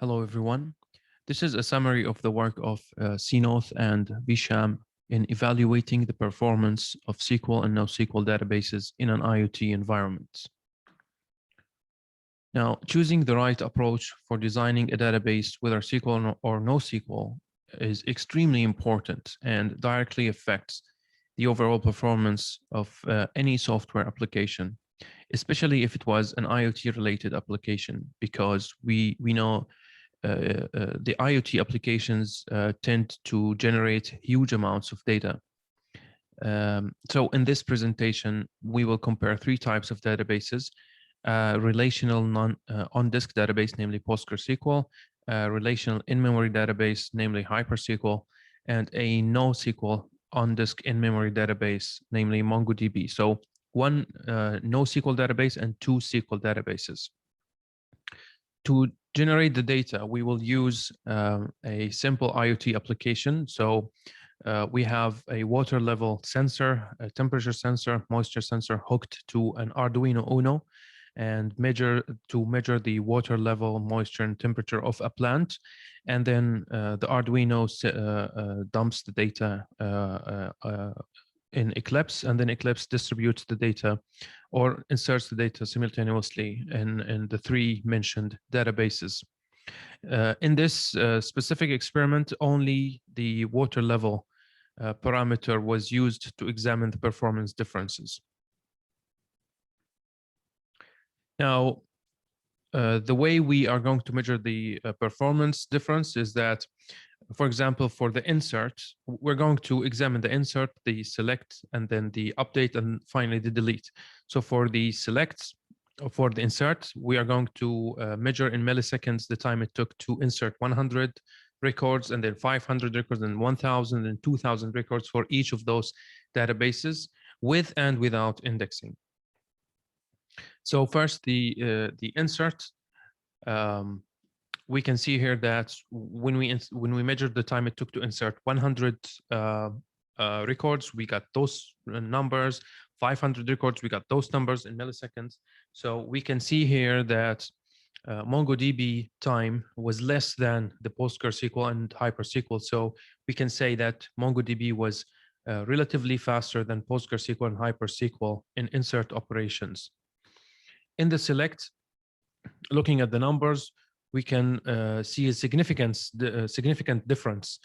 Hello, everyone. This is a summary of the work of CNOth and Visham in evaluating the performance of SQL and NoSQL databases in an IoT environment. Now, choosing the right approach for designing a database, whether SQL or NoSQL, is extremely important and directly affects the overall performance of any software application, especially if it was an IoT-related application, because we know the IoT applications tend to generate huge amounts of data. So in this presentation, we will compare three types of databases: relational on-disk database, namely PostgreSQL, relational in-memory database, namely HyperSQL, and a NoSQL on-disk in-memory database, namely MongoDB. So one NoSQL database and two SQL databases. To generate the data, we will use a simple IoT application. So we have a water level sensor, a temperature sensor, moisture sensor hooked to an Arduino Uno, and to measure the water level, moisture, and temperature of a plant. And then the Arduino dumps the data in Eclipse, and then Eclipse distributes the data or inserts the data simultaneously in the three mentioned databases. In this specific experiment, only the water level parameter was used to examine the performance differences. Now, the way we are going to measure the performance difference is that, for example, for the insert, we're going to examine the insert, the select, and then the update, and finally the delete. So for the select, for the insert, we are going to measure in milliseconds the time it took to insert 100 records, and then 500 records, and 1,000 and 2,000 records for each of those databases, with and without indexing. So first, the insert. We can see here that when we measured the time it took to insert 100 records, we got those numbers. 500 records, we got those numbers in milliseconds. So we can see here that MongoDB time was less than the PostgreSQL and HyperSQL. So we can say that MongoDB was relatively faster than PostgreSQL and HyperSQL in insert operations. In the select, looking at the numbers, we can see a significant difference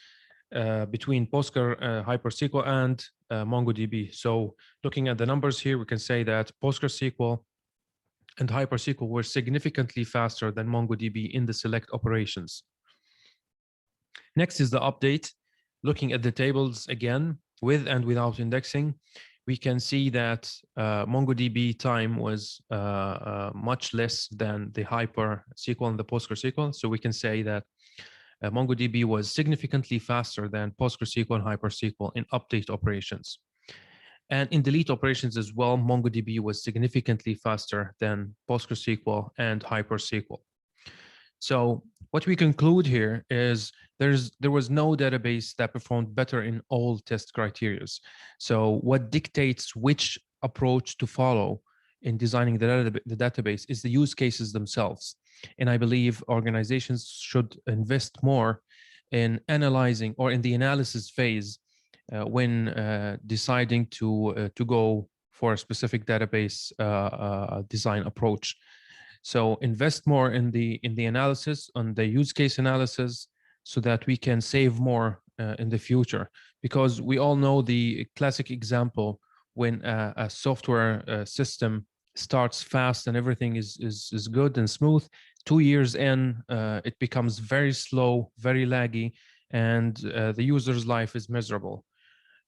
between HyperSQL and MongoDB. So looking at the numbers here, we can say that PostgreSQL and HyperSQL were significantly faster than MongoDB in the select operations. Next is the update. Looking at the tables again, with and without indexing, we can see that MongoDB time was much less than the HyperSQL and the PostgreSQL. So we can say that MongoDB was significantly faster than PostgreSQL and HyperSQL in update operations. And in delete operations as well, MongoDB was significantly faster than PostgreSQL and HyperSQL. So what we conclude here is there was no database that performed better in all test criteria. So what dictates which approach to follow in designing the database is the use cases themselves. And I believe organizations should invest more in analyzing or in the analysis phase when deciding to go for a specific database design approach. So invest more in the analysis, on the use case analysis, so that we can save more in the future. Because we all know the classic example when a software system starts fast and everything is good and smooth. 2 years in, it becomes very slow, very laggy, and the user's life is miserable.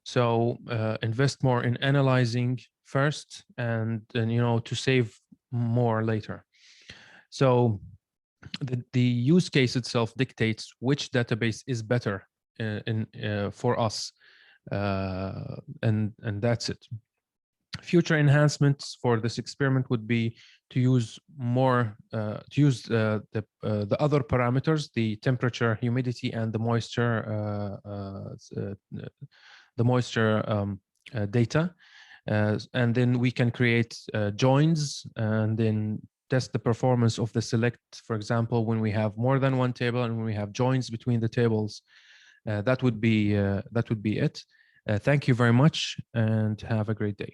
So invest more in analyzing first, and to save more later. So the use case itself dictates which database is better for us, and that's it. Future enhancements for this experiment would be to use more the other parameters, the temperature, humidity, and the moisture data, and then we can create joins and then test the performance of the select, for example, when we have more than one table and when we have joins between the tables. That would be it. Thank you very much and have a great day.